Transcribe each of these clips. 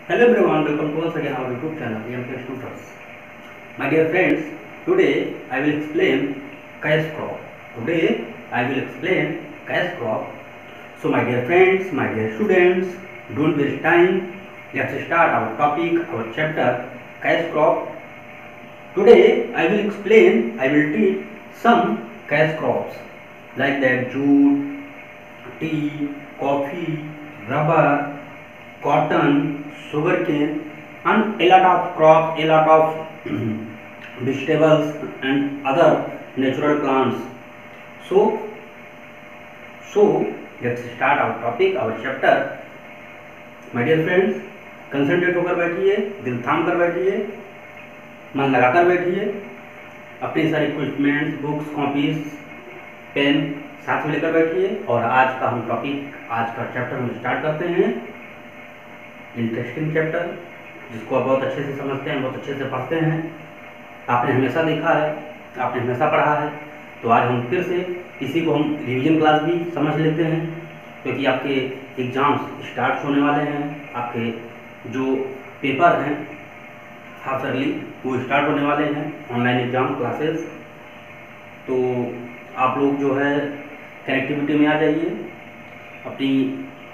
Hello everyone, welcome to once again our YouTube channel EMK Tutors. My dear friends, today I will explain cash crop. So my dear friends, my dear students, don't waste time. Let's start our topic, our chapter cash crop. Today I will teach some cash crops like that jute, tea, coffee, rubber, cotton, sugarcane, and a lot of crops, a lot of vegetables and other natural plants. So, so let's start our topic, our chapter. My dear friends, concentrate होकर बैठिए, दिल थाम कर बैठिए, मन लगाकर बैठिए, अपने सारे इक्विपमेंट्स, बुक्स, कॉपीज, पेन साथ में लेकर बैठिए और आज का हम टॉपिक, आज का चैप्टर हम स्टार्ट करते हैं। इंटरेस्टिंग चैप्टर जिसको आप बहुत अच्छे से समझते हैं, बहुत अच्छे से पढ़ते हैं, आपने हमेशा देखा है, आपने हमेशा पढ़ा है। तो आज हम फिर से इसी को हम रिवीजन क्लास भी समझ लेते हैं, क्योंकि आपके एग्ज़ाम्स स्टार्ट होने वाले हैं, आपके जो पेपर हैं हाफ ईयरली वो स्टार्ट होने वाले हैं, ऑनलाइन एग्ज़ाम क्लासेस। तो आप लोग जो है कनेक्टिविटी में आ जाइए, अपनी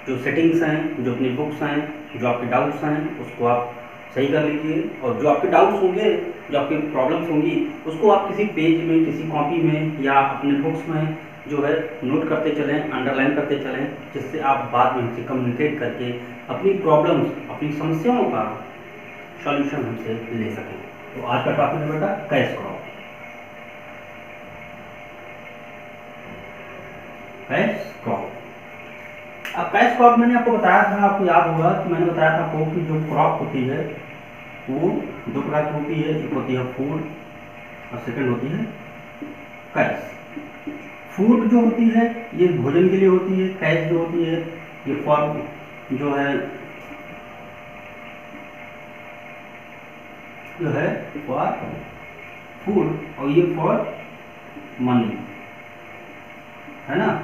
जो सेटिंग्स हैं, जो अपनी बुक्स हैं, जो आपके डाउट्स हैं उसको आप सही कर लीजिए, और जो आपके डाउट्स होंगे, जो आपकी प्रॉब्लम्स होंगी उसको आप किसी पेज में, किसी कॉपी में या अपने बुक्स में जो है नोट करते चलें, अंडरलाइन करते चलें, जिससे आप बाद में हमसे कम्युनिकेट करके अपनी प्रॉब्लम्स, अपनी समस्याओं का सॉल्यूशन हमसे ले सकें। तो आज का टॉपिक है बेटा कैश क्रॉप। कैश क्रॉप, अब कैश क्रॉप मैंने आपको बताया था, आपको याद होगा कि मैंने बताया था आपको कि जो क्रॉप होती है वो दो प्रकार की होती है, एक होती है फूड और सेकंड होती है कैश। फूड जो होती है ये भोजन के लिए होती है, कैश जो होती है ये फॉर जो है फॉर फूड और ये फॉर मनी, है ना।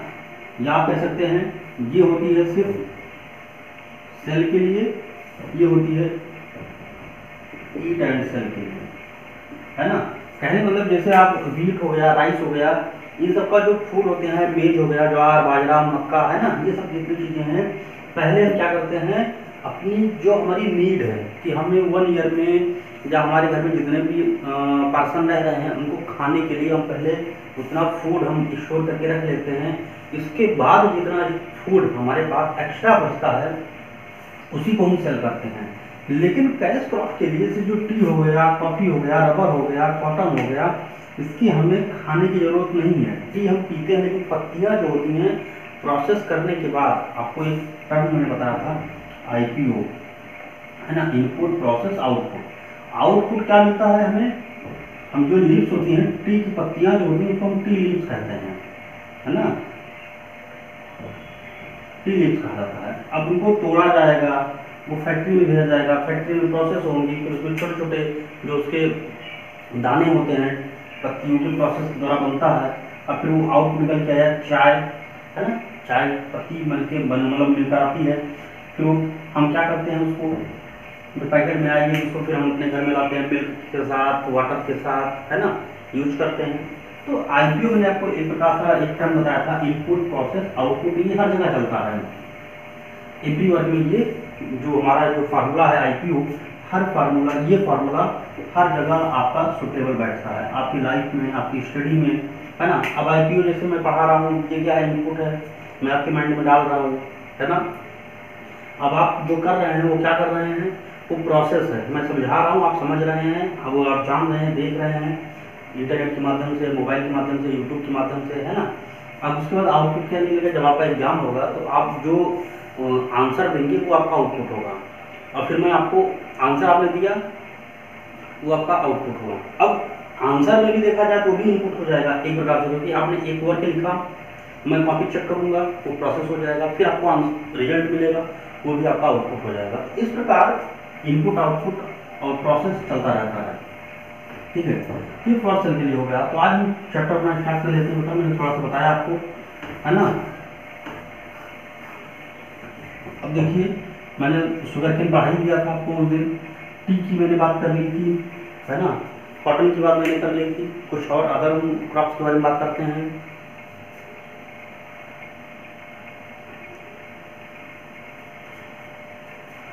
या आप कह सकते हैं ये होती है सिर्फ सेल के लिए, ये होती है ईट एंड सेल के लिए, है ना। कहने मतलब जैसे आप व्हीट हो गया, राइस हो गया, इन सब का जो फूड होते हैं, मेज हो गया, ज्वार, बाजरा, मक्का, है ना, ये सब जितनी चीज़ें हैं, पहले हम क्या करते हैं अपनी जो हमारी नीड है कि हमें 1 ईयर में या हमारे घर में जितने भी पर्सन रह रहे हैं उनको खाने के लिए हम पहले उतना फूड हम स्टोर करके रख लेते हैं। इसके बाद जितना फूड हमारे पास एक्स्ट्रा बचता है उसी को हम सेल करते हैं। लेकिन कैश क्रॉप के लिए से जो टी हो गया, कॉफ़ी हो गया, रबर हो गया, कॉटन हो गया, इसकी हमें खाने की ज़रूरत नहीं है। टी हम पीते हैं, लेकिन पत्तियाँ जो होती हैं प्रोसेस करने के बाद, आपको एक टर्म मैंने बताया था IPO, है ना, इनपुट प्रोसेस आउटपुट। आउटपुट क्या मिलता है हमें, हम जो लीव्स होती हैं, टी की पत्तियाँ जो होती हैं उसको हम टी लीव्स कहते हैं, है ना, टी लीव्स कहा जाता है। अब उनको तोड़ा जाएगा, वो फैक्ट्री में भेजा जाएगा, फैक्ट्री में प्रोसेस होंगी, फिर उसमें छोटे छोटे जो उसके दाने होते हैं पत्तियों के प्रोसेस के द्वारा बनता है। अब फिर वो आउट निकल के आया चाय, है ना, चाय पत्ती बन के मतलब मिलकर आती है। फिर हम क्या करते हैं उसको पैकेट में आएगी, उसको फिर हम अपने घर में लाते हैं मिल्क के साथ, वाटर के साथ, है ना, यूज करते हैं। तो IPO मैंने आपको एक प्रकार का एक टर्म बताया था, इनपुट प्रोसेस आउटपुट, ये हर जगह चलता है। एवरी वर्ड में ये जो हमारा जो फार्मूला है IPO, हर फार्मूला, ये फार्मूला हर जगह आपका सुटेबल बैठता है, आपकी लाइफ में, आपकी स्टडी में, है ना। अब IPO जैसे मैं पढ़ा रहा हूँ, ये क्या है, इनपुट है, मैं आपके माइंड में डाल रहा हूँ, है ना। अब आप जो कर रहे हैं वो क्या कर रहे हैं, वो प्रोसेस है, मैं समझा रहा हूँ, आप समझ रहे हैं, अब वो आप जान रहे हैं, देख रहे हैं इंटरनेट के माध्यम से, मोबाइल के माध्यम से, यूट्यूब के माध्यम से, है ना। अब उसके बाद आउटपुट क्या निकलेगा, जब आपका एग्जाम होगा तो आप जो आंसर देंगे वो आपका आउटपुट होगा, और फिर मैं आपको आंसर आपने दिया वो आपका आउटपुट होगा। अब आंसर में भी देखा जाए तो भी इनपुट हो जाएगा एक प्रकार से, क्योंकि आपने एक वर्ड लिखा, मैं कॉपी चेक करूँगा, वो प्रोसेस हो जाएगा, फिर आपको रिजल्ट मिलेगा, वो भी आपका आउटपुट हो जाएगा। इस प्रकार इनपुट आउटपुट और प्रोसेस चलता रहता है, ठीक है। ये फॉर सेल के लिए हो गया। तो आज हम चैप्टर अपना स्टार्ट कर लेते हैं, मैंने थोड़ा सा बताया आपको, है ना। अब देखिए मैंने शुगर केन बढ़ा ही दिया था आपको उस दिन। टी की मैंने बात कर ली थी, है ना। कॉटन की बात मैंने कर ली थी। कुछ और अदर क्रॉप्स के बारे में बात करते हैं।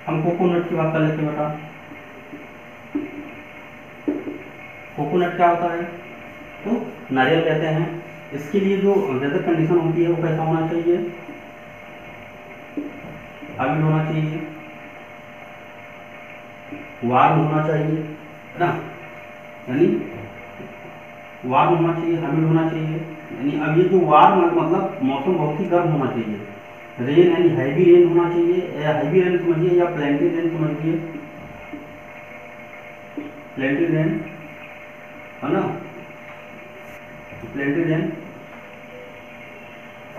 हम कोकोनट की बात कर लेते हैं बेटा। कोकोनट क्या होता है? तो नारियल कहते हैं। इसके लिए जो वेदर कंडीशन होती है वो कैसा होना चाहिए? हाइब्रिड होना चाहिए, वार्म होना चाहिए, है ना। यानी वार्म होना चाहिए, हाइब्रिड होना चाहिए। यानी अब ये जो वार्म मतलब मौसम बहुत ही गर्म होना चाहिए। रेन यानी हैवी रेन होना चाहिए, या हैवी रेन समझिए या प्लेंटी रेन समझिए। प्लेंटी रेन, है ना, plenty rain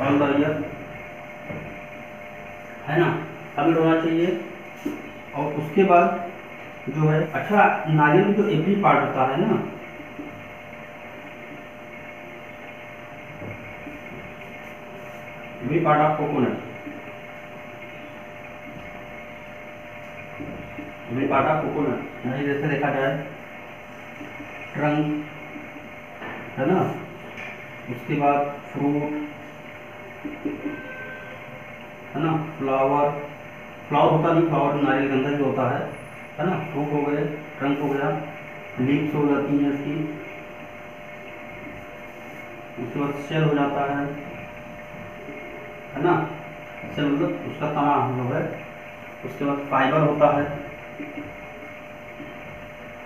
all the year, है ना, हाइब्रिड होना चाहिए। और उसके बाद जो है, अच्छा नारियल में जो एवरी पार्ट होता है ना, every part of coconut, every part of coconut, यानी जैसे देखा जाए ट्रंक, है ना, उसके बाद फ्रूट, है ना, फ्लावर, फ्लावर होता नहीं, फ्लावर नारियल के अंदर भी होता है ना। फ्रूट हो गए, ट्रंक हो गया, लीव्स हो जाती हैं इसकी, उसके बाद शेल हो जाता है ना। शेल मतलब उसका तना जो है। उसके बाद फाइबर होता है।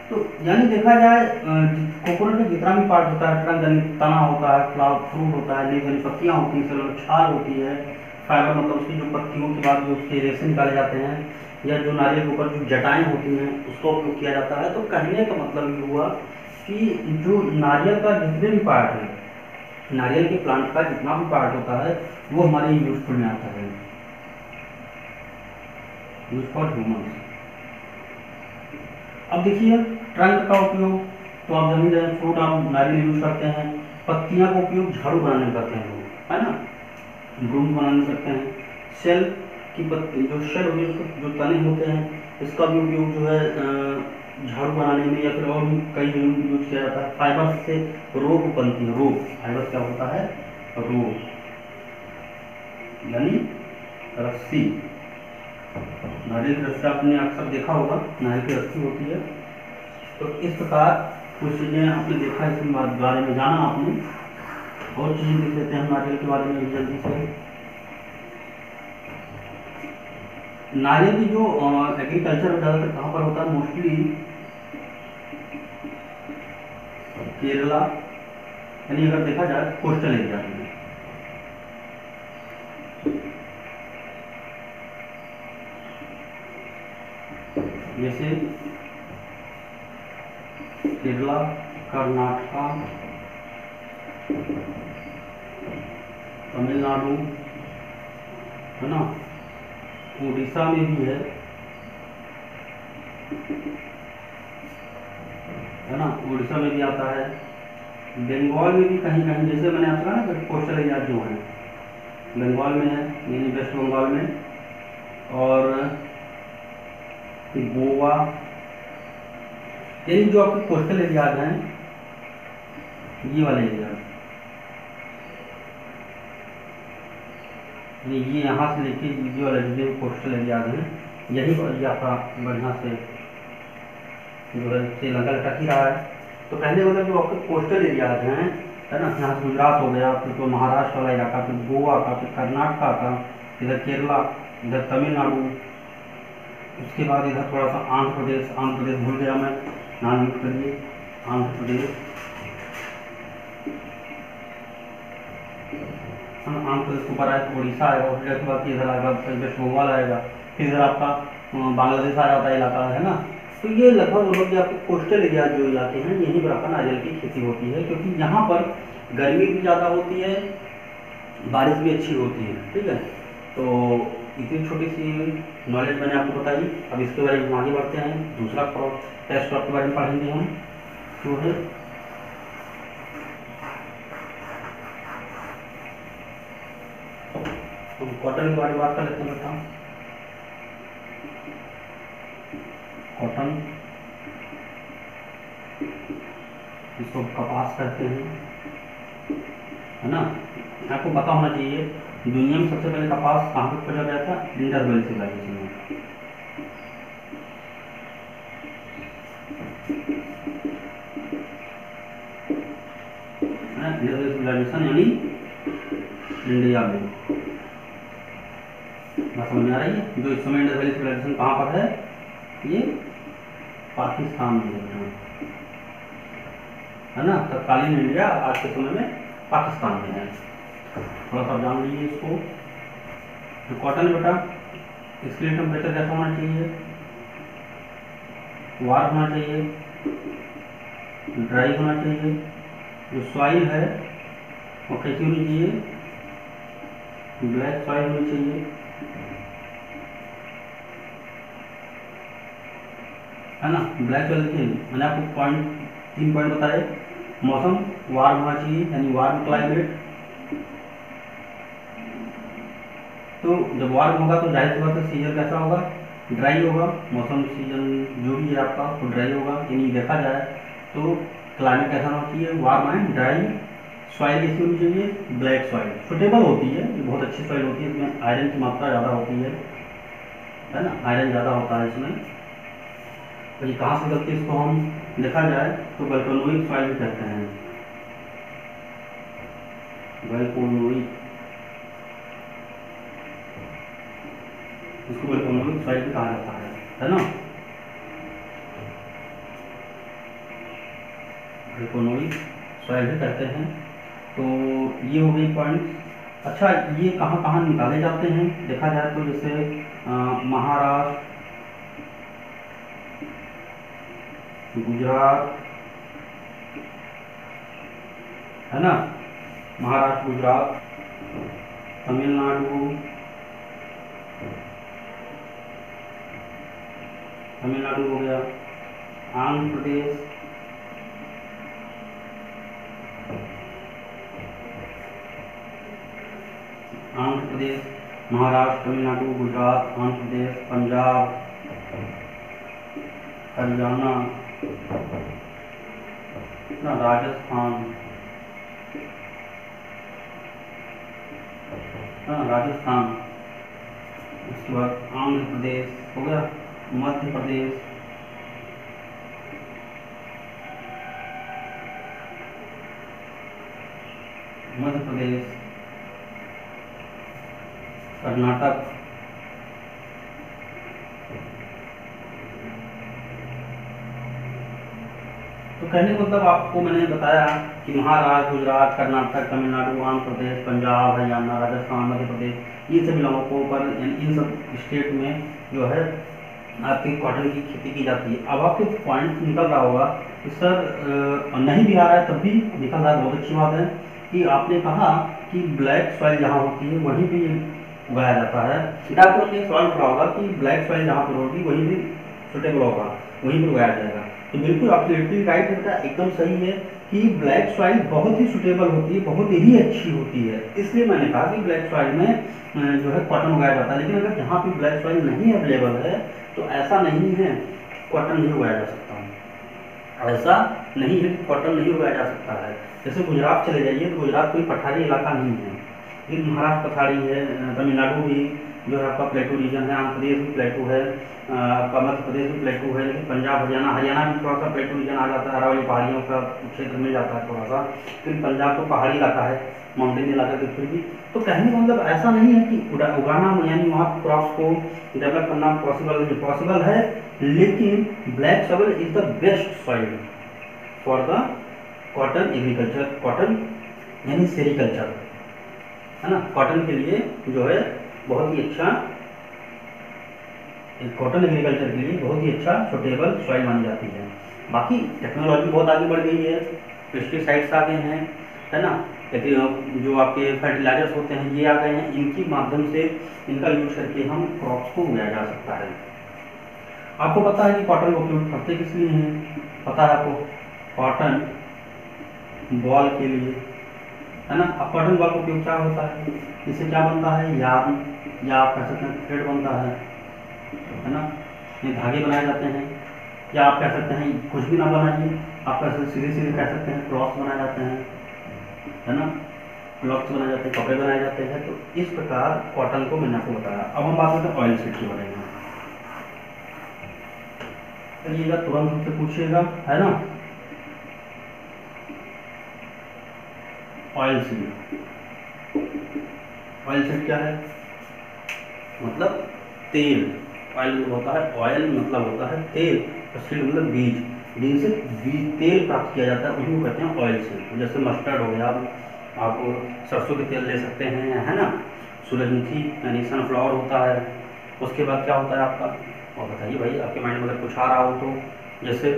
तो यानी देखा जाए कोकोनट में जितना भी पार्ट होता है, ट्रंक यानी तना होता है, फ्लावर फ्रूट होता है, लीव यानी पत्तियाँ होती हैं, सेल छाल होती है, फाइबर मतलब उसकी जो पत्तियों के बाद जो उसके रेशे निकाले जाते हैं, या जो नारियल के ऊपर जो जटाएँ होती हैं उसका उपयोग किया जाता है। तो कहने का मतलब ये हुआ कि जो नारियल का जितने भी पार्ट है, नारियल के प्लांट का जितना भी पार्ट होता है वो हमारे यूजफुल में आता है, यूज फॉर ह्यूमन्स। अब देखिए ट्रंक का उपयोग तो आप जान ही रहे हैं, फ्रूट आप नारियल यूज करते हैं। पत्तियां का उपयोग झाड़ू बनाने में करते हैं लोग, है ना, ब्रूम बनाने में करते हैं। शेल की पत्ती, जो शेल होती है उसके जो तने होते हैं, इसका भी उपयोग जो है झाड़ू बनाने में या फिर और भी कई जगहों में यूज किया जाता है। फाइबर से रोप बनती है, रोप, फाइबर क्या होता है? रोप यानी रस्सी। नारियल की रस्सी आपने अक्सर देखा होगा, नारियल की रस्सी होती है। तो इस प्रकार कुछ चीज़ें आपने देखा, इसके बारे में जाना आपने। और चीज़ें देख लेते हैं नारियल के बारे में जल्दी से। नारियल की जो एग्रीकल्चर ज़्यादातर कहाँ पर होता है? मोस्टली केरला, यानी अगर देखा जाए कोस्टल एरिया में। जैसे केरला, कर्नाटका, तमिलनाडु, है ना, उड़ीसा में भी है ना, उड़ीसा में भी आता है। बंगाल में भी कहीं कहीं, जैसे मैंने आपको कहा ना कोस्टल एरिया जो है, बंगाल में है, यानी वेस्ट बंगाल में, और गोवा, यानी जो आपके कोस्टल एरियाज हैं, ये वाले एरिया, ये यहाँ से लेके ये वाले जो कोस्टल एरियाज हैं, यही पर आपका बढ़िया से जो है श्रीलंका लटक ही रहा है। तो कहने मतलब जो आपके कोस्टल एरियाज हैं, है ना, यहाँ से गुजरात हो गया, फिर तो महाराष्ट्र वाला इलाका, फिर गोवा का, फिर कर्नाटका का, इधर केरला, इधर तमिलनाडु, उसके बाद इधर थोड़ा सा आंध्र प्रदेश भूल गया मैं, नाम नोट करिए, आंध्र प्रदेश, आंध्र प्रदेश के ऊपर आए, उड़ीसा आएगा, उड़ीसा के बाद इधर आएगा वेस्ट बंगाल आएगा, फिर इधर आपका बांग्लादेश आ जाता है इलाका, है ना। तो ये लगभग मतलब आपके कोस्टल एरिया जो इलाके हैं, यहीं पर आपका नारियल की खेती होती है, क्योंकि यहाँ पर गर्मी भी ज़्यादा होती है, बारिश भी अच्छी होती है। ठीक है, तो इतनी छोटी सी नॉलेज मैंने आपको बताई। अब इसके बारे में हम आगे बढ़ते हैं, दूसरा टेस्ट क्रॉप के बारे में पढ़ेंगे हम, जो है हम कॉटन के बारे में बात कर लेते हैं बेटा। कॉटन, इसको कपास कहते हैं, है ना। आपको पता होना चाहिए दुनिया में सबसे पहले कपास कहाँ पे खोजा गया था? इंडस वैली सिविलाइजेशन में। इंडस वैली सिविलाइजेशन यानी इंडिया में। बात समझ में आ रही है? जो इस समय इंडस वैली सिविलाइजेशन कहाँ पर है? ये पाकिस्तान में है ना। तत्कालीन इंडिया आज के समय में पाकिस्तान में है। थोड़ा सा जान लीजिए इसको। जो कॉटन बेटा, इसके लिए टेम्परेचर कैसा होना चाहिए? वार्म होना चाहिए, ड्राई होना चाहिए। जो सॉइल है वो कैसी होनी चाहिए? ब्लैक सॉइल होनी चाहिए, है ना। ब्लैक सॉइल चाहिए। मैंने आपको 3 पॉइंट बताए। मौसम वार्म होना चाहिए, यानी वार्म क्लाइमेट। तो जब वार्म होगा तो जाहिर सी बात है सीजन कैसा होगा? ड्राई होगा। मौसम सीजन जो भी है आपका वो ड्राई होगा। यानी देखा जाए तो क्लाइमेट कैसा होना चाहिए? Warm and dry. सॉइल कैसी होनी चाहिए? Black soil. सुटेबल होती है, ये बहुत अच्छी सॉइल होती है। इसमें आयरन की मात्रा ज़्यादा होती है ना। आयरन ज़्यादा होता है इसमें। तो ये कहाँ से निकलती है? इसको हम देखा जाए तो वोल्केनोइक सॉइल भी कहते हैं। वोल्केनोइक, इसको वोल्केनोइक सॉइल भी कहा जाता है ना। वोल्केनोइक सॉइल भी कहते हैं। तो ये हो गई पॉइंट्स। अच्छा, ये कहाँ कहाँ निकाले जाते हैं देखा जाए तो जैसे महाराष्ट्र, गुजरात, है ना। महाराष्ट्र, गुजरात, तमिलनाडु, तमिलनाडु हो गया, आंध्र प्रदेश, आंध्र प्रदेश, महाराष्ट्र, तमिलनाडु, गुजरात, आंध्र प्रदेश, पंजाब, हरियाणा, राजस्थान, राजस्थान, उसके बाद आंध्र प्रदेश हो गया, मध्य प्रदेश, कर्नाटक, तो कहने का मतलब आपको मैंने बताया कि महाराष्ट्र, गुजरात, कर्नाटक, तमिलनाडु, आंध्र प्रदेश, पंजाब, हरियाणा, राजस्थान, मध्य प्रदेश, ये सभी इलाकों पर इन सब स्टेट में जो है आपकी कॉटन की खेती की जाती है। अब आपके पॉइंट निकल रहा होगा कि सर नहीं भी आ रहा है तब भी निकल रहा है, बहुत अच्छी बात है कि आपने कहा कि ब्लैक सॉइल जहाँ होती है वहीं पे उगाया जाता है। आपको ये सवाल उठा होगा कि ब्लैक सॉइल जहाँ पर होगी वहीं भी सुटेबल होगा, वहीं पर उगाया जाएगा। तो बिल्कुल एब्सोल्युटली राइट है, एकदम सही है कि ब्लैक सॉइल बहुत ही सुटेबल होती है, बहुत ही अच्छी होती है। इसलिए मैंने कहा कि ब्लैक सॉइल में जो है कॉटन उगाया जाता है। लेकिन अगर जहाँ पे ब्लैक सॉइल नहीं अवेलेबल है तो ऐसा नहीं है कॉटन नहीं उगाया जा सकता, ऐसा नहीं है कि कॉटन नहीं उगाया जा सकता है। जैसे गुजरात चले जाइए तो गुजरात कोई पठारी इलाका नहीं है, लेकिन महाराष्ट्र पठारी है, तमिलनाडु भी जो है आपका प्लेटू रीजन है, आंध्र प्रदेश भी प्लेटू है, आपका मध्य प्रदेश भी प्लेटू है, लेकिन पंजाब, हरियाणा भी थोड़ा सा प्लेटू रीजन आ जाता है, अरावली पहाड़ियों का क्षेत्र मिल जाता है थोड़ा सा, लेकिन पंजाब तो पहाड़ी इलाका है, माउंटेन इलाका के फिर भी। तो कहने का मतलब ऐसा नहीं है कि उगाना यानी वहाँ क्रॉप्स को डेवलप करना पॉसिबल नहीं, पॉसिबल है, लेकिन black soil is the best soil for the cotton agriculture, cotton यानी सेरिकल्चर, है ना। कॉटन के लिए जो है बहुत ही अच्छा, कॉटन एग्रीकल्चर के लिए बहुत ही अच्छा सुटेबल सॉइल मानी जाती है। बाकी टेक्नोलॉजी बहुत आगे बढ़ गई है, पेस्टिसाइड्स आ गए हैं, है ना, जो आपके फर्टिलाइजर्स होते हैं ये आ गए हैं, इनकी माध्यम से इनका यूज करके हम क्रॉप्स को उगाया जा सकता है। आपको पता है कि कॉटन का उपयोग करते किस लिए हैं? पता है आपको? कॉटन बॉल के लिए, है ना। अब कॉटन बॉल का उपयोग क्या होता है? इससे क्या बनता है? यार्न, या आप कह सकते हैं थ्रेड बनता है ना। ये धागे बनाए जाते हैं, या आप कह सकते हैं कुछ भी ना बनाइए, आप ऐसे सीधे सीधे कह सकते हैं क्लॉथ बनाए जाते हैं, है ना, क्लॉथ बनाए जाते हैं, कपड़े बनाए जाते हैं। तो इस प्रकार कॉटन को मैंने आपको बताया। अब हम बात करते हैं ऑयल सीड के बारे में। चलिएगा तुरंत हमसे पूछिएगा, है ना, ऑयल सीड। ऑयल सीड क्या है? मतलब तेल। ऑयल होता है, ऑयल मतलब होता है तेल, और सीड मतलब बीज। बीज से बीज तेल प्राप्त किया जाता है, उसी को कहते हैं ऑयल सीड। जैसे मस्टर्ड हो गया, आप सरसों के तेल ले सकते हैं, है ना, सूरजमुखी यानी सनफ्लावर होता है। उसके बाद क्या होता है आपका, और बताइए भाई, आपके माइंड में अगर कुछ आ रहा हो तो, जैसे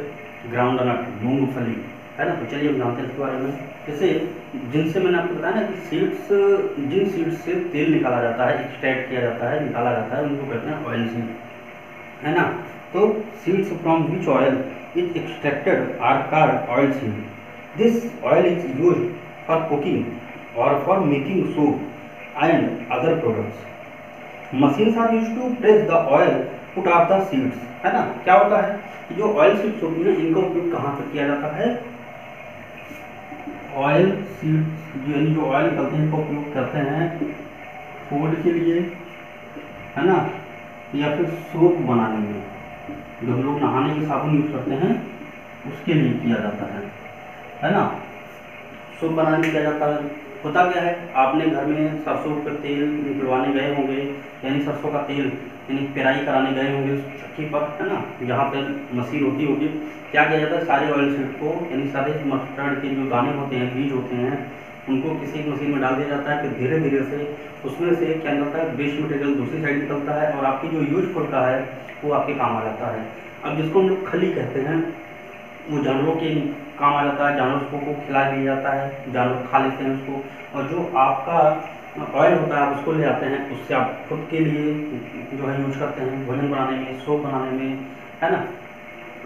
ग्राउंड नट, मूंगफली, है ना। तो चलिए हम जानते हैं इसके बारे में। जैसे जिनसे मैंने आपको बताया ना कि सीड्स, जिन सीड्स से तेल निकाला जाता है, एक्सट्रैक्ट किया जाता है, निकाला जाता है, उनको कहते हैं ऑयल सीड, है ना। तो seeds from which oil is extracted are called oil seed. This oil is used for cooking और for making soap and other products. Machines are used to press the oil put of the seeds, है ना। क्या होता है कि जो oil seeds होती हैं, इनका उपयोग कहाँ पर किया जाता है? ऑयल सीड्स यानी जो ऑयल निकलते हैं, इनका उपयोग करते हैं फूड के लिए, है ना, या फिर सोप बनाने में, जो हम लोग नहाने के साबुन यूज करते हैं उसके लिए किया जाता है ना। सोप बनाने में किया जाता है। होता क्या है, आपने घर में सरसों का तेल निकलवाने गए होंगे, यानी सरसों का तेल यानी पेराई कराने गए होंगे उस चक्की पर, है ना, जहाँ पे मशीन होती होगी। क्या किया जाता है, सारे ऑयल सीड को यानी सारे मस्टर्ड के जो दाने होते हैं, बीज होते हैं, उनको किसी मशीन में डाल दिया जाता है। फिर धीरे धीरे से उसमें से क्या निकलता है, वेस्ट मटेरियल दूसरी साइड निकलता है, और आपकी जो यूजफुल का है वो आपके काम आ जाता है। अब जिसको हम लोग खली कहते हैं, वो जानवरों के काम आ जाता है, जानवरों को खिला दिया जाता है, जानवर खा लेते हैं उसको। और जो आपका ऑयल होता है, आप उसको ले आते हैं, उससे आप खुद के लिए जो है यूज करते हैं, भोजन बनाने में, सोप बनाने में, है ना।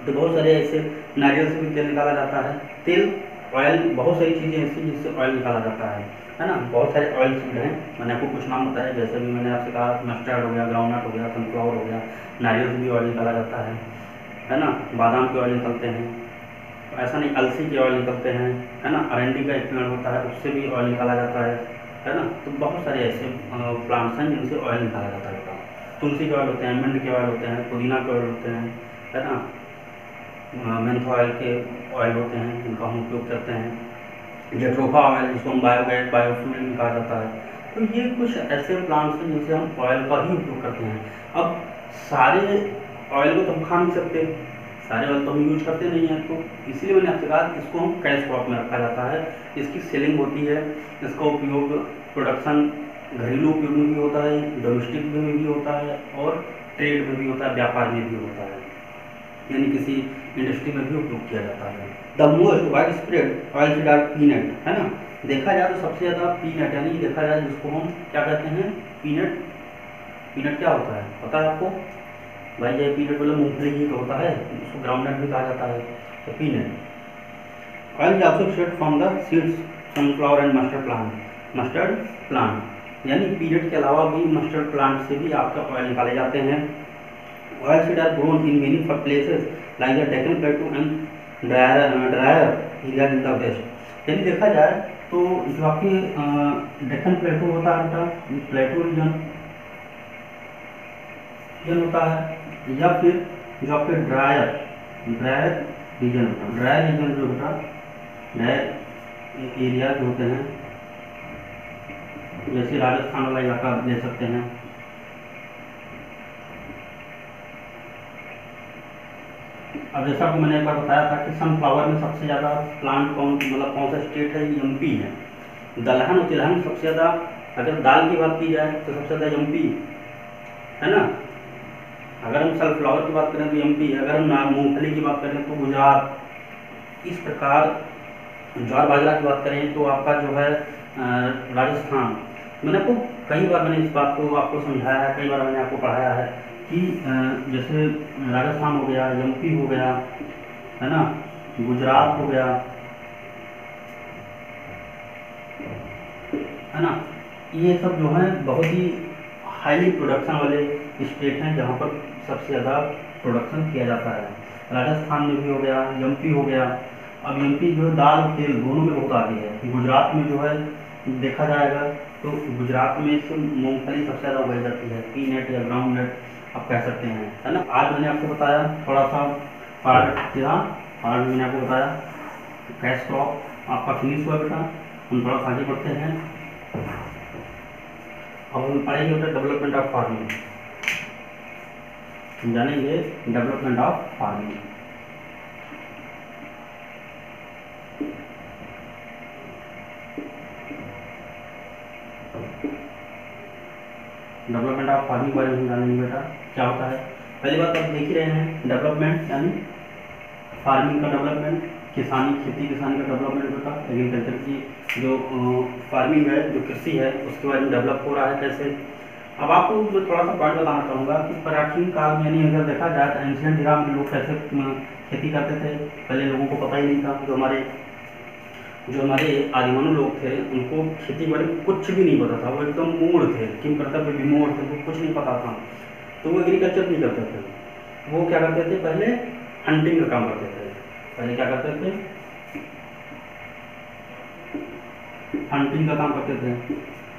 तो बहुत सारे ऐसे, नारियल से भी तेल निकाला जाता है। तेल, ऑयल, बहुत सारी चीज़ें ऐसी जिससे ऑयल निकाला जाता है ना। बहुत सारे ऑयल सीड हैं, मैंने आपको कुछ नाम बताया, जैसे भी मैंने आपसे कहा, मस्टर्ड हो गया, ग्राउंडनट हो गया, सनफ्लावर हो गया, नारियल से भी ऑयल निकाला जाता है ना। बादाम के ऑयल निकलते हैं, ऐसा नहीं, अलसी के ऑयल निकलते हैं, है ना। अरंडी का एक पेड़ होता है, उससे भी ऑयल निकाला जाता है ना। तो बहुत सारे ऐसे प्लांट्स हैं जिनसे ऑयल निकाला जाता है। तुलसी के ऑयल होते हैं, मिंट के ऑयल होते हैं, पुदीना के ऑयल होते हैं, है ना। मेंथा ऑयल के ऑयल होते हैं जिनका हम उपयोग करते हैं। जेट्रोफा ऑयल, जिसको हम बायोगैस, बायोफ्यूल में कहा जाता है। तो ये कुछ ऐसे प्लांट्स हैं जिनसे हम ऑयल का ही उपयोग करते हैं। अब सारे ऑयल को तो हम खा नहीं सकते, सारे ऑयल तो हम यूज करते नहीं हैं, तो इसलिए मैंने आपसे कहा इसको हम कैश क्रॉप में रखा जाता है। इसकी सेलिंग होती है, इसका उपयोग प्रोडक्शन घरेलू उपयोग में भी होता है, डोमेस्टिक में भी होता है, और ट्रेड में भी होता है, व्यापार में भी होता है, यानी किसी इंडस्ट्री में भी उपयोग किया जाता है। The most widespread oil seed are peanut, है ना। देखा जाए तो सबसे ज़्यादा पीनट, यानी देखा जाए जिसको हम क्या कहते हैं, पीनट। पीनट क्या होता है पता है आपको भाई? जय पीनट मतलब मूंगफली ही तो होता है, उसको ग्राउंडनट भी कहा जाता है। तो peanut oil is also extracted from the seeds sunflower and mustard plant, यानी पीनट के अलावा भी मस्टर्ड प्लांट से भी आपका ऑयल निकाले जाते हैं। Oil seed are grown in many places like the Deccan plateau and drier area in the west. यानी देखा जाए तो जो आपके डेक्कन प्लेटू होता है, बेटा प्लेटू रीजन होता है, या फिर जो आपके ड्रायर रीजन होता है, ड्रायर रीजन जो होता है, ड्रायर एरिया जो होते हैं, जैसे राजस्थान वाला इलाका ले सकते हैं। अब जैसा कि मैंने एक बार बताया था कि सनफ्लावर में सबसे ज़्यादा प्लांट मतलब कौन सा स्टेट है, एमपी है। दलहन और तिलहन सबसे ज़्यादा, अगर दाल की बात की जाए तो सबसे ज़्यादा एमपी, है ना। अगर हम सनफ्लावर की बात करें तो एमपी, अगर हम मूंगफली की बात करें तो गुजरात। इस प्रकार ज्वार बाजरा की बात करें तो आपका जो है राजस्थान। मैंने आपको कई बार मैंने इस बात को आपको समझाया है, कई बार मैंने आपको पढ़ाया है कि जैसे राजस्थान हो गया, एमपी हो गया, है ना, गुजरात हो गया, है ना, ये सब जो है बहुत ही हाईली प्रोडक्शन वाले स्टेट हैं, जहाँ पर सबसे ज़्यादा प्रोडक्शन किया जाता है। राजस्थान में भी हो गया, एमपी हो गया। अब एमपी जो है दाल और तेल दोनों में बहुत आगे है। गुजरात में जो है देखा जाएगा तो गुजरात में से मूंगफली सबसे ज़्यादा उगाई जाती है, पीनट या ग्राउंड नट आप कह सकते हैं, है ना। आज मैंने आपको बताया थोड़ा सा पार्ट किया, आज मैंने आपको बताया कैश क्रॉप आपका फिनिश हुआ बेटा। हम थोड़ा आगे बढ़ते हैं। अब हम पढ़ेंगे बेटा डेवलपमेंट ऑफ फार्मिंग, हम जानेंगे development of farming. Development of farming बारे में जानेंगे बेटा क्या होता है। पहली बात आप देख ही रहे हैं, डेवलपमेंट यानी फार्मिंग का डेवलपमेंट, किसानी खेती किसानी का डेवलपमेंट बेटा। एग्रीकल्चर की जो फार्मिंग है, जो कृषि है, उसके बारे में डेवलप हो रहा है कैसे। अब आपको मैं थोड़ा सा पॉइंट बताना चाहूँगा कि प्राचीन काल में यानी अगर देखा जाए तो एंशियंट इरा में लोग कैसे खेती करते थे। पहले लोगों को पता ही नहीं था। जो हमारे आदिमानव लोग थे उनको खेती बारे में कुछ भी नहीं पता था। वो एकदम मूढ़ थे, किम कर्तव्य विमूढ़ थे, उनको कुछ नहीं पता था। तो वो एग्रीकल्चर नहीं करते थे। वो क्या करते थे, पहले हंटिंग का काम करते थे। पहले क्या करते थे, हंटिंग का काम करते थे।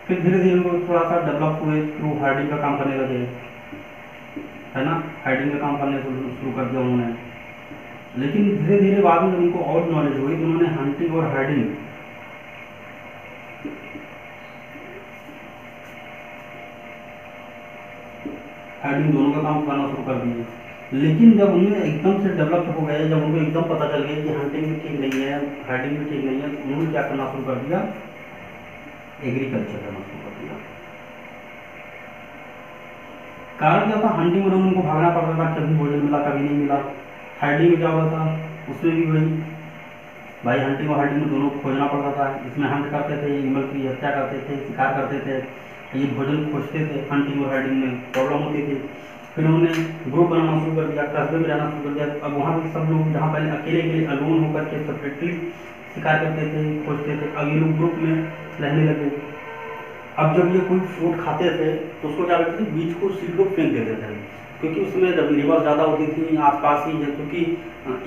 फिर धीरे धीरे उनको थोड़ा सा डेवलप हुए, थ्रू हार्डिंग का काम करने लगे, है ना। हार्डिंग का काम करने शुरू कर दिया उन्होंने। लेकिन धीरे धीरे बाद में उनको और नॉलेज हुई तो उन्होंने हंटिंग और हार्डिंग दोनों का काम करना शुरू कर दिए। लेकिन जब उन्हें एकदम से डेवलप हो गए, जब उनको एकदम पता चल गया कि हंटिंग भी ठीक नहीं है, हार्डिंग भी ठीक नहीं है, तो उन्होंने क्या करना शुरू कर दिया, एग्रीकल्चर करना शुरू कर दिया। कारण क्या था, हंटिंग में उनको भागना पड़ता था, कभी भोजन मिला कभी नहीं मिला। हार्डिंग में क्या होता था, उसमें भी वही भाई हंटिंग और हार्डिंग में दोनों खोजना पड़ता था। इसमें हंट करते थे, एनिमल की हत्या करते थे, शिकार करते थे, ये भोजन खोजते थे। हंटिंग और हार्डिंग में प्रॉब्लम होती थी। फिर उन्होंने ग्रुप बनाना शुरू कर दिया, कस्बे में रहना शुरू कर दिया। अब वहाँ पे सब लोग जहाँ पहले अकेले अकेले अलोन होकर के सेपरेटली शिकार करते थे, खोजते थे, अब ये लोग ग्रुप में रहने लगे। अब जब ये कोई फ्रूट खाते थे तो उसको क्या करते थे, बीज को सीड को फेंक देते थे, क्योंकि उसमें रिवर ज़्यादा होती थी आसपास ही है। क्योंकि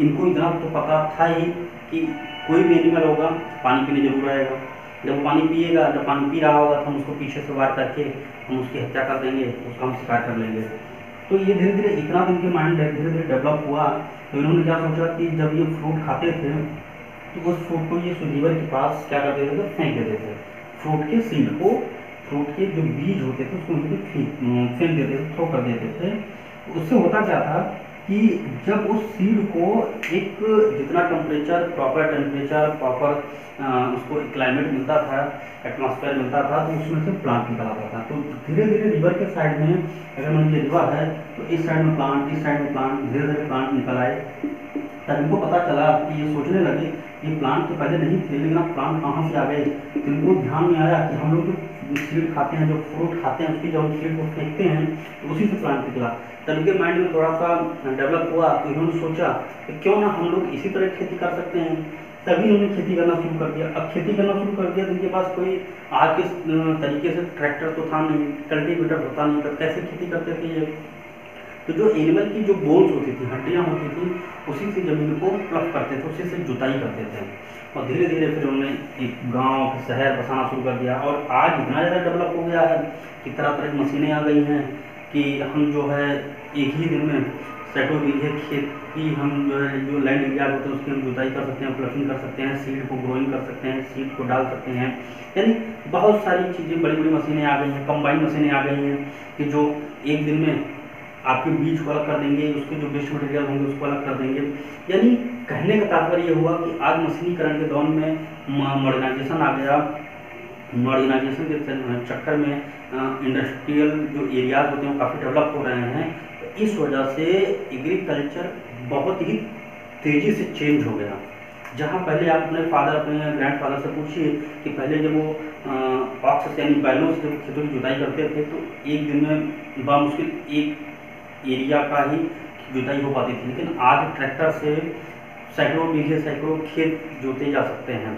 इनको इतना तो पता था ही कि कोई भी एनिमल होगा पानी पीने जरूर आएगा। जब वो पानी पिएगा, जब पानी पी रहा होगा तो हम उसको पीछे से वार करके हम उसकी हत्या कर देंगे, उसका हम शिकार कर लेंगे। तो ये धीरे धीरे इतना दिन के माइंड धीरे धीरे डेवलप हुआ। तो इन्होंने क्या सोचा कि जब ये फ्रूट खाते थे तो उस फ्रूट को ये रिवर के पास क्या कर देते थे, फेंक देते थे। फ्रूट के सीड को, फ्रूट के जो बीज होते थे उसको फेंक देते थे, थ्रो कर देते थे। उससे होता क्या था कि जब उस सीड को एक जितना टेम्परेचर, प्रॉपर टेम्परेचर, प्रॉपर उसको क्लाइमेट मिलता था, एटमॉस्फेयर मिलता था, तो उसमें से प्लांट निकल आता था। तो धीरे धीरे रिवर के साइड में, अगर मान लीजिए रिवर है तो इस साइड में प्लांट, इस साइड में प्लांट, धीरे धीरे प्लांट निकल आए। तब इनको पता चला कि ये सोचने लगे ये प्लांट तो पहले नहीं थे, लेकिन अब प्लांट कहाँ से आ गए। तो इनको ध्यान में आया कि हम लोग जो सीड खाते हैं, जो फ्रूट खाते हैं, उसकी जब हम सीड को फेंकते हैं तो उसी से प्लांट निकला। तब इनके माइंड में थोड़ा सा डेवलप हुआ तो इन्होंने सोचा कि क्यों ना हम लोग इसी तरह खेती कर सकते हैं। तभी उन्होंने खेती करना शुरू कर दिया। अब खेती करना शुरू कर दिया तो इनके पास कोई आज के तरीके से ट्रैक्टर तो था नहीं, कल्टीवेटर होता नहीं, तो कैसे खेती करते थे ये। तो जो एनिमल की जो बोन्स होती थी, हड्डियाँ होती थी, उसी से ज़मीन को प्लग करते थे, उसी से जुताई करते थे। और धीरे धीरे फिर उन्होंने एक गांव शहर बसाना शुरू कर दिया। और आज इतना ज़्यादा डेवलप हो गया है कि तरह तरह की मशीनें आ गई हैं कि हम जो है एक ही दिन में सैकड़ों बीघे खेत की हम जो है जो लैंड एरिया होते हैं उसकी हम जुताई कर सकते हैं, प्लगिंग कर सकते हैं, सीड को ग्रोइंग कर सकते हैं, सीड को डाल सकते हैं। यानी बहुत सारी चीज़ें, बड़ी बड़ी मशीनें आ गई हैं, कंबाइन मशीनें आ गई हैं कि जो एक दिन में आपके बीज को अलग कर देंगे, उसके जो वेस्ट मटेरियल होंगे उसको अलग कर देंगे। यानी कहने का तात्पर्य ये हुआ कि आज मशीनीकरण के दौर में मॉडर्नाइजेशन आ गया। मॉडर्नाइजेशन के चक्कर में इंडस्ट्रियल जो एरियाज होते हैं वो काफ़ी डेवलप हो रहे हैं। तो इस वजह से एग्रीकल्चर बहुत ही तेज़ी से चेंज हो गया। जहाँ पहले आप अपने फादर, अपने ग्रैंड फादर से पूछिए कि पहले जब वो ऑक्स यानी बैलों से जब खेतों की जुताई करते थे तो एक दिन में बामुश्किल एक एरिया का ही जुताई हो पाती थी। लेकिन आज ट्रैक्टर से सैकड़ों बीघे, सैकड़ों खेत जोते जा सकते हैं।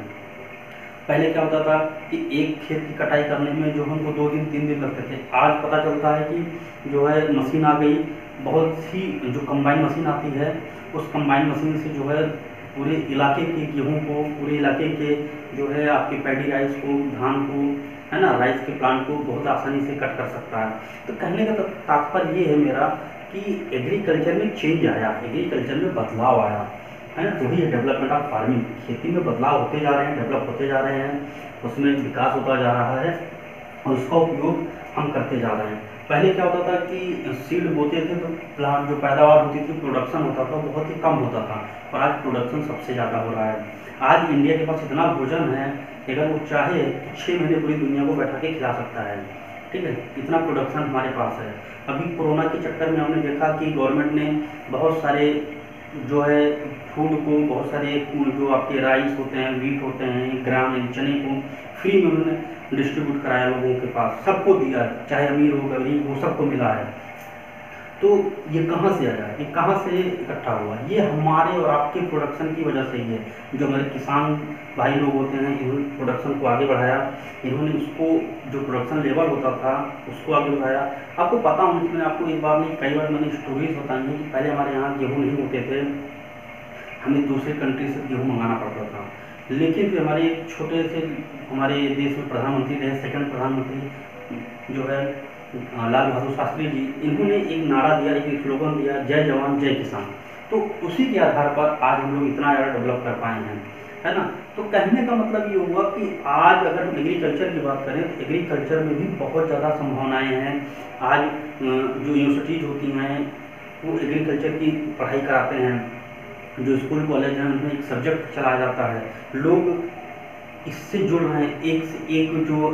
पहले क्या होता था कि एक खेत की कटाई करने में जो हमको 2 दिन 3 दिन लगते थे, आज पता चलता है कि जो है मशीन आ गई, बहुत सी जो कंबाइन मशीन आती है, उस कंबाइन मशीन से जो है पूरे इलाके के गेहूं को, पूरे इलाके के जो है आपके पैडी राइस को, धान को, है ना, राइस के प्लांट को बहुत आसानी से कट कर सकता है। तो कहने का तात्पर्य ये है मेरा कि एग्रीकल्चर में चेंज आया, एग्रीकल्चर में बदलाव आया, है ना। तो ये डेवलपमेंट ऑफ फार्मिंग, खेती में बदलाव होते जा रहे हैं, डेवलप होते जा रहे हैं, उसमें विकास होता जा रहा है और उसका उपयोग हम करते जा रहे हैं। पहले क्या होता था कि सीड बोते थे तो प्लांट जो पैदावार होती थी, प्रोडक्शन होता था, बहुत ही कम होता था, और आज प्रोडक्शन सबसे ज़्यादा हो रहा है। आज इंडिया के पास इतना भोजन है कि अगर वो चाहे तो 6 महीने पूरी दुनिया को बैठा के खिला सकता है, ठीक है, इतना प्रोडक्शन हमारे पास है। अभी कोरोना के चक्कर में हमने देखा कि गवर्नमेंट ने बहुत सारे जो है फूड को, बहुत सारे जो आपके राइस होते हैं, वीट होते हैं, ग्राम चने को फ्री में उन्होंने डिस्ट्रीब्यूट कराया लोगों के पास, सबको दिया है, चाहे अमीर हो गरीब हो, सबको मिला है। तो ये कहाँ से आया, ये कहाँ से इकट्ठा हुआ? ये हमारे और आपके प्रोडक्शन की वजह से ही है। जो हमारे किसान भाई लोग होते हैं, इन्होंने प्रोडक्शन को आगे बढ़ाया, इन्होंने उसको जो प्रोडक्शन लेवल होता था उसको आगे बढ़ाया। आपको पता होना चाहिए, मैंने आपको एक बार नहीं कई बार मैंने स्टोरीज बताई हैं कि पहले हमारे यहाँ गेहूँ नहीं होते थे, हमें दूसरे कंट्री से गेहूँ मंगाना पड़ता था। लेकिन फिर हमारे छोटे से हमारे देश में प्रधानमंत्री रहे, सेकंड प्रधानमंत्री जो है लाल बहादुर शास्त्री जी, इन्होंने एक नारा दिया, एक स्लोगन दिया, जय जवान जय किसान। तो उसी के आधार पर आज हम लोग इतना ज़्यादा डेवलप कर पाए हैं, है ना। तो कहने का मतलब ये हुआ कि आज अगर हम एग्रीकल्चर की बात करें तो एग्रीकल्चर में भी बहुत ज़्यादा संभावनाएँ हैं। आज जो यूनिवर्सिटीज होती हैं वो एग्रीकल्चर की पढ़ाई कराते हैं, जो स्कूल कॉलेज हैं उनमें एक सब्जेक्ट चलाया जाता है, लोग इससे जुड़ रहे हैं। एक से एक जो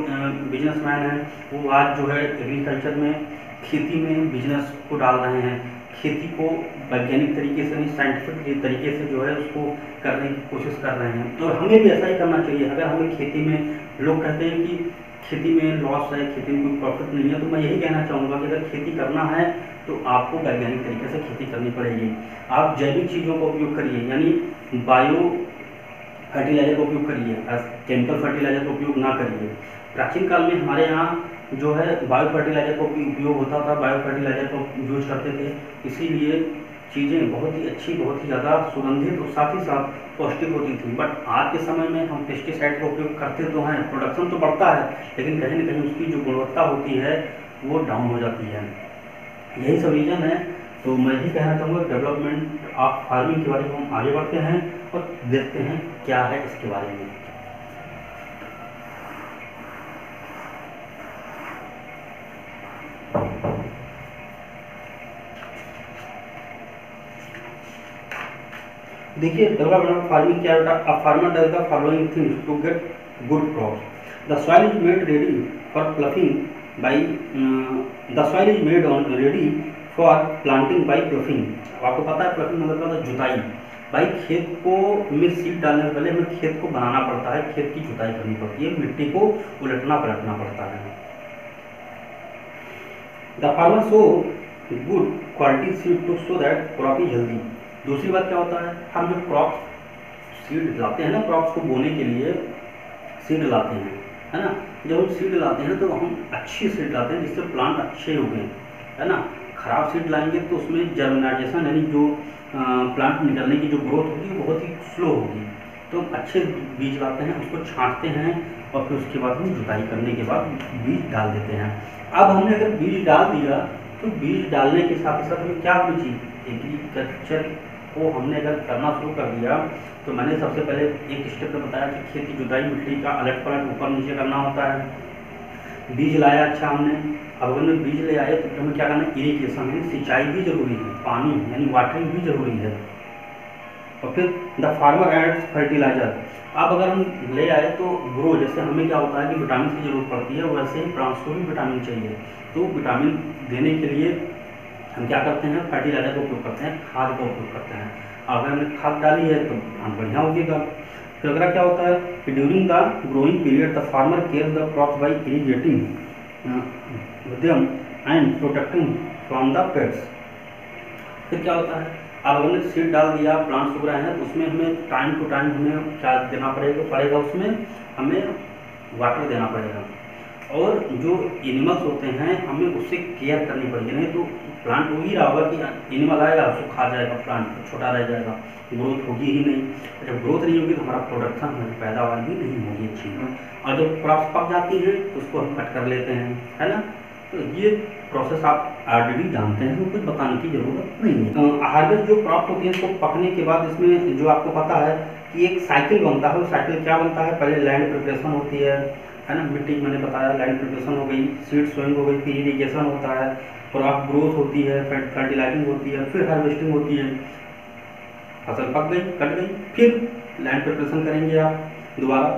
बिजनेसमैन हैं वो आज जो है एग्रीकल्चर में, खेती में बिजनेस को डाल रहे हैं, खेती को वैज्ञानिक तरीके से नहीं, साइंटिफिक तरीके से जो है उसको करने की कोशिश कर रहे हैं। तो हमें भी ऐसा ही करना चाहिए। अगर हमें खेती में, लोग कहते हैं कि खेती में लॉस है, खेती में कोई प्रॉफिट नहीं है, तो मैं यही कहना चाहूँगा कि अगर खेती करना है तो आपको वैज्ञानिक तरीके से खेती करनी पड़ेगी। आप जैविक चीज़ों का उपयोग करिए, यानी बायो फर्टिलाइजर का उपयोग करिए, केमिकल फर्टिलाइजर का उपयोग ना करिए। प्राचीन काल में हमारे यहाँ जो है बायो फर्टिलाइजर का उपयोग होता था, बायो फर्टिलाइजर का यूज करते थे, इसीलिए चीज़ें बहुत ही अच्छी, बहुत ही ज़्यादा सुगंधित और साथ ही साथ पौष्टिक होती थी। बट आज के समय में हम पेस्टिसाइड का उपयोग करते तो हैं, प्रोडक्शन तो बढ़ता है, लेकिन कहीं ना कहीं उसकी जो गुणवत्ता होती है वो डाउन हो जाती है। यही सब रीज़न है। तो मैं यही कहना चाहूँगा, डेवलपमेंट ऑफ फार्मिंग के बारे में हम आगे बढ़ते हैं और देखते हैं क्या है इसके बारे में। देखिए डेवलपमेंट ऑफ फार्मिंग क्या होता है। A farmer does the following things to get good crops. The soil is made ready for ploughing by the soil is made on ready for planting by ploughing. आपको पता है ploughing मतलब होता है जुताई। भाई खेत को में सीड डालने से पहले हमें खेत को बनाना पड़ता है, खेत की जुताई करनी पड़ती है, मिट्टी को उलटना पलटना पड़ता है। The farmer sow good quality seed to sow that crop is healthy. दूसरी बात क्या होता है, हम जो क्रॉप सीड लाते हैं ना, क्रॉप्स को बोने के लिए सीड लाते हैं, है ना। जब हम सीड लाते हैं तो हम अच्छी सीड लाते हैं जिससे प्लांट अच्छे हो गए, है ना। खराब सीड लाएंगे तो उसमें जर्मिनेशन यानी जो प्लांट निकलने की जो ग्रोथ होगी वो बहुत ही स्लो होगी। तो अच्छे बीज लाते हैं, उसको छांटते हैं और फिर उसके बाद हम जुताई करने के बाद बीज डाल देते हैं। अब हमने अगर बीज डाल दिया तो बीज डालने के साथ ही साथ हमें क्या होनी चाहिए, एग्रीकल्चर को हमने अगर करना शुरू कर दिया तो मैंने सबसे पहले एक स्टेप में बताया कि खेत की जुताई, मिट्टी का अलट पलट ऊपर नीचे करना होता है। बीज लाया अच्छा हमने, अब अगर मैं बीज ले आए तो हमें क्या करना है, इरिगेशन यानी सिंचाई भी जरूरी है, पानी यानी वाटरिंग भी जरूरी है। और फिर द फार्मर एड्स फर्टिलाइजर। अब अगर हम ले आए तो ग्रो, जैसे हमें क्या होता है कि विटामिन की जरूरत पड़ती है, वैसे ही प्लांट्स को भी विटामिन चाहिए। तो विटामिन देने के लिए हम क्या करते हैं, फर्टिलाइजर का उपयोग करते हैं, खाद का उपयोग करते हैं। अगर हमने खाद डाली है तो प्लांट बढ़िया होगा। फिर अगला क्या होता है कि during the growing period the farmer care the crops by irrigating them and protecting from the pests। फिर क्या होता है, अब हमने सीड डाल दिया, प्लांट्स उग रहे हैं तो उसमें हमें टाइम टू टाइम हमें क्या देना पड़ेगा, उसमें हमें वाटर देना पड़ेगा। और जो एनिमल्स होते हैं हमें उससे केयर करनी पड़ेगी, नहीं तो प्लांट हो ही रहा होगा कि एनिमल आएगा उसको खा जाएगा, प्लांट छोटा रह जाएगा, ग्रोथ होगी ही नहीं। जब ग्रोथ नहीं होगी तो हमारा प्रोडक्शन में पैदावार भी नहीं होगी अच्छी। और जब क्रॉप्स पक जाती हैं तो उसको हम कट कर लेते हैं, है ना। तो ये प्रोसेस आप ऑलरेडी जानते हैं, तो कुछ बताने की ज़रूरत नहीं है। हार्वेस्ट जो क्रॉप होती है इसको पकने के बाद इसमें जो आपको पता है कि एक साइकिल बनता है। वो साइकिल क्या बनता है, पहले लैंड प्रिपरेशन होती है ना, मिट्टी मैंने बताया, लैंड प्रिपरेशन हो गई, सीड सोइंग हो गई, फिर इरीगेशन होता है, क्रॉप ग्रोथ होती है, फर्टिलाइजिंग होती है, फिर हार्वेस्टिंग होती है। फसल पक गई, कट गई, फिर लैंड प्रिपरेशन करेंगे आप दोबारा,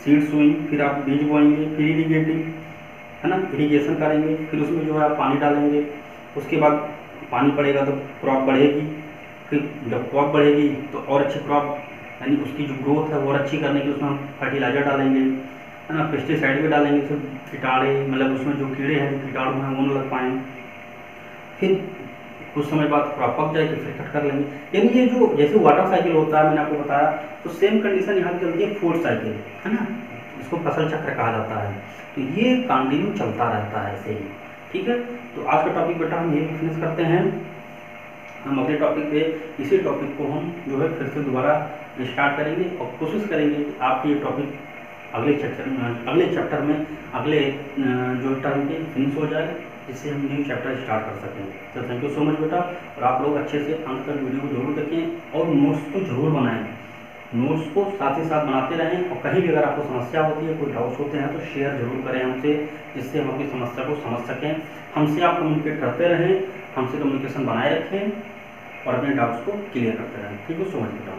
सीड सोइंग, फिर आप बीज बोएंगे, फिर इरीगेटिंग, है ना, इरीगेशन करेंगे, फिर उसमें जो है आप पानी डालेंगे। उसके बाद पानी पड़ेगा तो क्रॉप बढ़ेगी, फिर जब क्रॉप बढ़ेगी तो और अच्छी क्रॉप यानी उसकी जो ग्रोथ है वो और अच्छी करने के लिए उसमें हम फर्टिलाइजर डालेंगे, है ना, पेस्टिसाइड भी डालेंगे, फिर कीटाणु मतलब उसमें जो कीड़े हैं जो कीटाणु हैं वो न लग पाएँ। फिर कुछ समय बाद क्रॉप पक जाएगी, फिर कट कर लेंगे। यानी ये जो जैसे वाटर साइकिल होता है मैंने आपको बताया, तो सेम कंडीशन यहाँ चलती है फूड साइकिल, है ना, इसको फसल चक्र कहा जाता है। तो ये कंटिन्यू चलता रहता है ऐसे ही, ठीक है। तो आज का टॉपिक बेटा हम यही फिनिश करते हैं। हम अगले टॉपिक पे इसी टॉपिक को हम जो है फिर से दोबारा स्टार्ट करेंगे और कोशिश करेंगे कि आपके ये टॉपिक अगले चैप्टर में अगले जो टर्म के फिनिश हो जाए, जिससे हम न्यू चैप्टर स्टार्ट कर सकें। तो थैंक यू सो मच बेटा, और आप लोग अच्छे से अंत तक वीडियो को जरूर देखें और नोट्स को जरूर बनाएं, नोट्स को साथ ही साथ बनाते रहें। और कहीं भी अगर आपको समस्या होती है, कोई डाउट्स होते हैं तो शेयर जरूर करें हमसे, जिससे हम अपनी समस्या को समझ सकें। हमसे आप कम्युनिकेट करते रहें, हमसे कम्युनिकेशन बनाए रखें और अपने डाउट्स को क्लियर करते रहें। थैंक यू सो मच बेटा।